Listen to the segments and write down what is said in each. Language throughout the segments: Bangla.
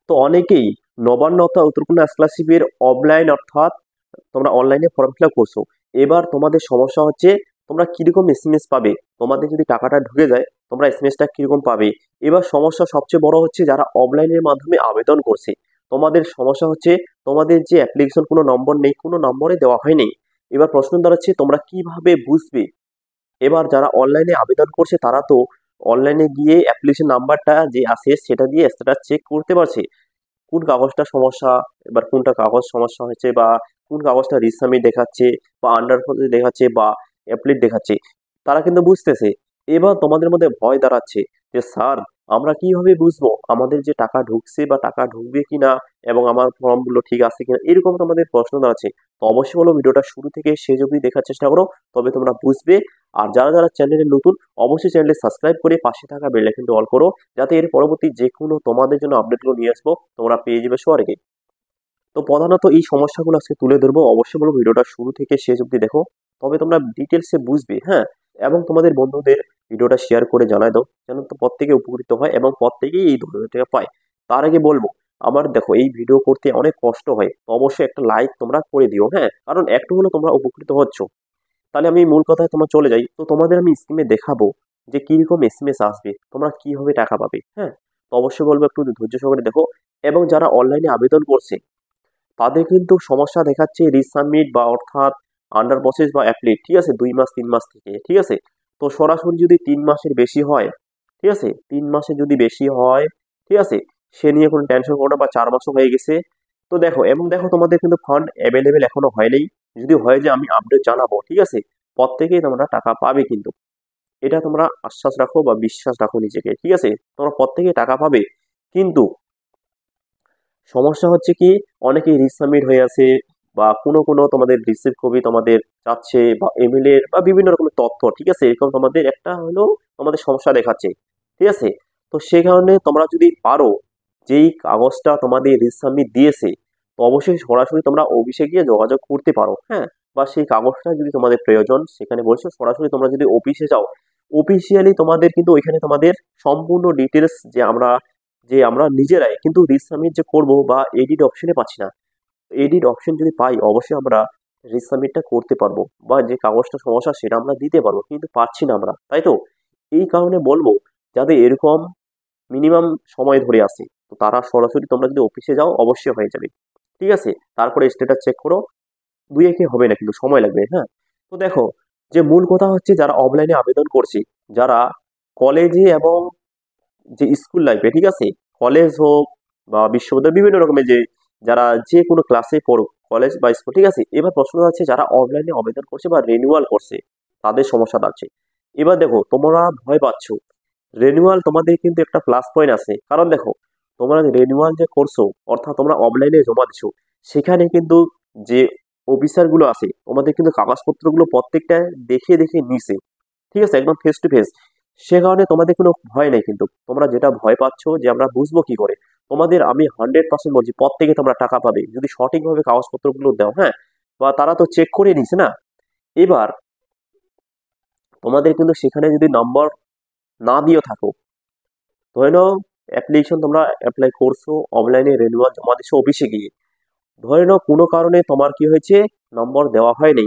তো অনেকেই নবান্ন অথবা উত্তরকন্যা স্কলারশিপের অফলাইন অর্থাৎ তোমরা অনলাইনে ফর্ম ফিল আপ করছো। এবার তোমাদের সমস্যা হচ্ছে তোমরা কিরকম এসএমএস পাবে, তোমাদের যদি টাকাটা ঢুকে যায় তোমরা এসএমএসটা কিরকম পাবে। এবার সমস্যা সবচেয়ে বড় হচ্ছে যারা অফলাইনের মাধ্যমে আবেদন করছে, তোমাদের সমস্যা হচ্ছে তোমাদের যে অ্যাপ্লিকেশন কোনো নম্বর নেই, কোনো নম্বরে দেওয়া হয়নি। এবার প্রশ্ন দাঁড়াচ্ছে তোমরা কিভাবে বুঝবে। এবার যারা অনলাইনে আবেদন করছে তারা তো অনলাইনে গিয়ে অ্যাপ্লিকেশন নাম্বারটা যে আছে সেটা দিয়ে স্ট্যাটাস চেক করতে পারছে কোন কাগজটা সমস্যা, এবার কোনটা কাগজ সমস্যা হয়েছে বা কোন কাগজটা রিসাবমিট দেখাচ্ছে বা আন্ডার প্রসেস দেখাচ্ছে বা অ্যাপ্লিট দেখাচ্ছে, তারা কিন্তু বুঝতেছে। এবার তোমাদের মধ্যে ভয় দাঁড়াচ্ছে যে স্যার আমরা কিভাবে বুঝবো আমাদের যে টাকা ঢুকছে বা টাকা ঢুকবে কিনা এবং আমার ফর্মগুলো ঠিক আছে কিনা, এরকম তোমাদের প্রশ্ন দাঁড়াচ্ছে। তো অবশ্যই বলো ভিডিওটা শুরু থেকে শেষ অবধি দেখার চেষ্টা করো, তবে তোমরা বুঝবে। আর যারা যারা চ্যানেলে নতুন অবশ্যই চ্যানেলে সাবস্ক্রাইব করে পাশে থাকা বেল আইকনটি অল করো, যাতে এর পরবর্তী যে কোনো তোমাদের জন্য আপডেটগুলো নিয়ে আসবো তোমরা পেয়ে যাবে সবার আগে। তো প্রধানত এই সমস্যাগুলো আজকে তুলে ধরবো, অবশ্যই বলবো ভিডিওটা শুরু থেকে শেষ অবধি দেখো, তবে তোমরা ডিটেলসে বুঝবে। হ্যাঁ, এবং তোমাদের বন্ধুদের ভিডিওটা শেয়ার করে জানাই দাও যেন তো প্রত্যেকে উপকৃত হয় এবং প্রত্যেকেই এই ধরনের পায়। তার আগে বলবো আমার দেখো এই ভিডিও করতে অনেক কষ্ট হয়, তো অবশ্যই একটা লাইক তোমরা করে দিও। হ্যাঁ, কারণ একটু হলেও তোমরা উপকৃত হচ্ছ। তাহলে আমি মূল কথায় তোমার চলে যাই। তো তোমাদের আমি স্কিমে দেখাবো যে কিরকম এসএমএস আসবে, তোমরা কিভাবে টাকা পাবে। হ্যাঁ, তো অবশ্যই বলবো একটু ধৈর্য সহকারে দেখো। এবং যারা অনলাইনে আবেদন করছে তাদের কিন্তু সমস্যা দেখাচ্ছে রিসাবমিট বা অর্থাৎ আন্ডার প্রসেস বা অ্যাপ্লিট, ঠিক আছে, 2 মাস 3 মাস থেকে, ঠিক আছে। তো সরাসরি যদি 3 মাসের বেশি হয়, ঠিক আছে, 3 মাসে যদি বেশি হয়, ঠিক আছে, সে নিয়ে কোনো টেনশন করো না, বা 4 মাসও হয়ে গেছে। তো দেখো এবং দেখো তোমাদের কিন্তু ফান্ড অ্যাভেলেবেল এখনো হয়নি। যদি হয় যে আমি আপডেট জানাবো, ঠিক আছে, প্রত্যেকেই তোমরা টাকা পাবে কিন্তু। এটা তোমরা আশ্বাস রাখো বা বিশ্বাস রাখো নিজেকে, ঠিক আছে, তোমরা প্রত্যেকেই টাকা পাবে। কিন্তু সমস্যা হচ্ছে কি অনেকেই রিসাবমিট হয়ে আছে বা কোনো কোনো তোমাদের রিসিভ কপি তোমাদের চাচ্ছে বা ইমেল এর বা বিভিন্ন রকমের তথ্য, ঠিক আছে, এরকম তোমাদের একটা হলো তোমাদের সমস্যা দেখাচ্ছে, ঠিক আছে। তো সেই কারণে তোমরা যদি পারো যেই কাগজটা তোমাদের রিসাবমিট দিয়েছে, তো অবশ্যই সরাসরি তোমরা অফিসে গিয়ে যোগাযোগ করতে পারো। হ্যাঁ, বা সেই কাগজটা যদি তোমাদের প্রয়োজন সেখানে বলছো সরাসরি তোমরা যদি অফিসে যাও, অফিসিয়ালি তোমাদের কিন্তু ওইখানে তোমাদের সম্পূর্ণ ডিটেলস যে আমরা নিজেরাই কিন্তু রিসাবমিট যে করব বা এডিট অপশনে পাচ্ছি না। এডিট অপশন যদি পাই অবশ্যই আমরা রিসাবমিটটা করতে পারবো বা যে কাগজটা সমস্যা সেটা আমরা দিতে পারবো, কিন্তু পাচ্ছি না আমরা, তাই তো। এই কারণে বলবো যাদের এরকম মিনিমাম সময় ধরে আসে, তো তারা সরাসরি তোমরা যদি অফিসে যাও অবশ্যই হয়ে যাবে, ঠিক আছে। তারপরে স্ট্যাটাস চেক করো, 2 একে হবে না কিন্তু সময় লাগবে। হ্যাঁ, তো দেখো যে মূল কথা হচ্ছে যারা অফলাইনে আবেদন করছে, যারা কলেজে এবং যে স্কুল লাইফে, ঠিক আছে, কলেজ হোক বা বিশ্ববিদ্যালয় বিভিন্ন রকমের যে যারা যে কোনো ক্লাসে পড়ুক কলেজ বা স্কুল, ঠিক আছে। এবার প্রশ্ন আছে যারা অনলাইনে আবেদন করছে বা রিনিউয়াল করছে তাদের সমস্যা আছে। এবার দেখো তোমরা ভয় পাচ্ছ, রিনিউয়াল তোমাদের কিন্তু একটা প্লাস পয়েন্ট আছে, কারণ দেখো তোমরা রিনিউয়াল যে করছো অর্থাৎ তোমরা অফলাইনে জমা দিছো, সেখানে কিন্তু যে অফিসার গুলো আছে তোমাদের কিন্তু কাগজপত্রগুলো প্রত্যেকটা দেখে দেখে নিছে, ঠিক আছে, একদম ফেস টু ফেস। সে কারণে তোমাদের কোনো ভয় নেই। কিন্তু তোমরা যেটা ভয় পাচ্ছ যে আমরা বুঝবো কি করে, তোমাদের আমি 100% বলছি প্রত্যেকে তোমরা টাকা পাবে যদি সঠিকভাবে কাগজপত্রগুলো দাও। হ্যাঁ, বা তারা তো চেক করে নিছে না। এবার তোমাদের কিন্তু সেখানে যদি নাম্বার না দিয়েও থাকো, ধরে নাও অ্যাপ্লিকেশন তোমরা অ্যাপ্লাই করছো অনলাইনে রিনিউয়াল জমা দিছো অফিসে গিয়ে, ধরে নাও কোনো কারণে তোমার কি হয়েছে নম্বর দেওয়া হয়নি,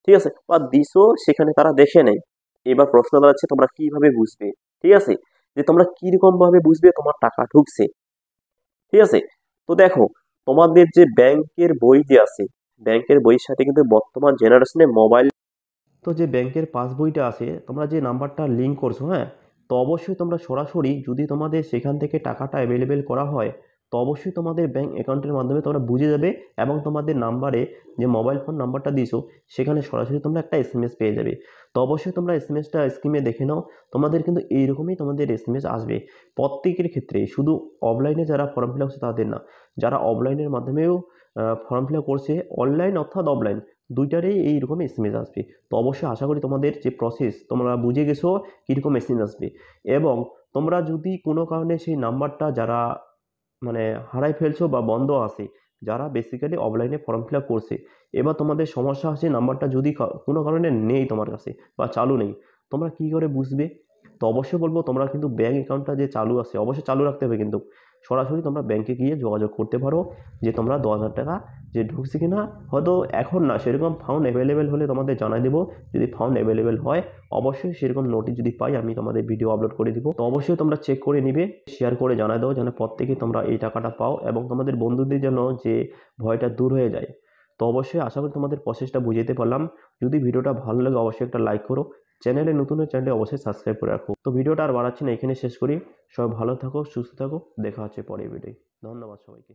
ঠিক আছে, বা দিছো সেখানে তারা দেখে নেই। এবার প্রশ্ন দাঁড়াচ্ছে তোমরা কিভাবে বুঝবে, ঠিক আছে, যে তোমরা কিরকম ভাবে বুঝবে তোমার টাকা ঢুকছে, ঠিক আছে। তো দেখো তোমাদের যে ব্যাংকের বই যে আছে, ব্যাংকের বইয়ের সাথে কিন্তু বর্তমান জেনারেশনে মোবাইল, তো যে ব্যাংকের পাসবইটা আছে তোমরা যে নাম্বারটা লিঙ্ক করছো, হ্যাঁ, তো অবশ্যই তোমরা সরাসরি যদি তোমাদের সেখান থেকে টাকাটা অ্যাভেলেবেল করা হয়, তো অবশ্যই তোমাদের ব্যাংক অ্যাকাউন্টের মাধ্যমে তোমরা বুঝে যাবে এবং তোমাদের নাম্বারে যে মোবাইল ফোন নাম্বারটা দিয়েছো সেখানে সরাসরি তোমরা একটা এসএমএস পেয়ে যাবে। তো অবশ্যই তোমরা এসএমএসটা স্ক্রিনে দেখে নাও, তোমাদের কিন্তু এইরকমই তোমাদের এসএমএস আসবে প্রত্যেকের ক্ষেত্রে, শুধু অফলাইনে যারা ফর্ম ফিল আপ করছে তাদের না, যারা অফলাইনের মাধ্যমেও ফর্ম ফিল আপ করছে, অনলাইন অর্থাৎ অফলাইন দুইটারই এইরকম এসএমএস আসবে। তো অবশ্যই আশা করি তোমাদের যে প্রসেস তোমরা বুঝে গেছো কীরকম মেশিন আসবে। এবং তোমরা যদি কোনো কারণে সেই নাম্বারটা যারা মানে হারাই ফেলছো বা বন্ধ আছে, যারা বেসিক্যালি অফলাইনে ফর্ম ফিল আপ করছে, এবার তোমাদের সমস্যা আছে নাম্বারটা যদি কোনো কারণে নেই তোমার কাছে বা চালু নেই, তোমরা কি করে বুঝবে। তো অবশ্যই বলবো তোমরা কিন্তু ব্যাঙ্ক অ্যাকাউন্টটা যে চালু আছে অবশ্যই চালু রাখতে হবে কিন্তু, সরাসরি তোমরা ব্যাংকে গিয়ে যোগাযোগ করতে পারো যে তোমরা 10,000 টাকা যে ঢুকছে কিনা। হয়তো এখন না, সেরকম ফান্ড অ্যাভেলেবেল হলে তোমাদের জানাই দেবো। যদি ফান্ড অ্যাভেলেবেল হয় অবশ্যই সেরকম নোটিশ যদি পাই আমি তোমাদের ভিডিও আপলোড করে দিব। তো অবশ্যই তোমরা চেক করে নিবে, শেয়ার করে জানাই দাও যেন প্রত্যেকে তোমরা এই টাকাটা পাও এবং তোমাদের বন্ধুদের যেন যে ভয়টা দূর হয়ে যায়। তো অবশ্যই আশা করি তোমাদের প্রসেসটা বুঝাতে পারলাম। যদি ভিডিওটা ভালো লাগে অবশ্যই একটা লাইক করো, চ্যানেলে নতুন চ্যানেলে অবশ্যই সাবস্ক্রাইব করে রাখো। তো ভিডিওটা আর বাড়াচ্ছি না, এখানে শেষ করি। সবাই ভালো থাকো, সুস্থ থাকো, দেখা হচ্ছে পরের ভিডিও। ধন্যবাদ সবাইকে।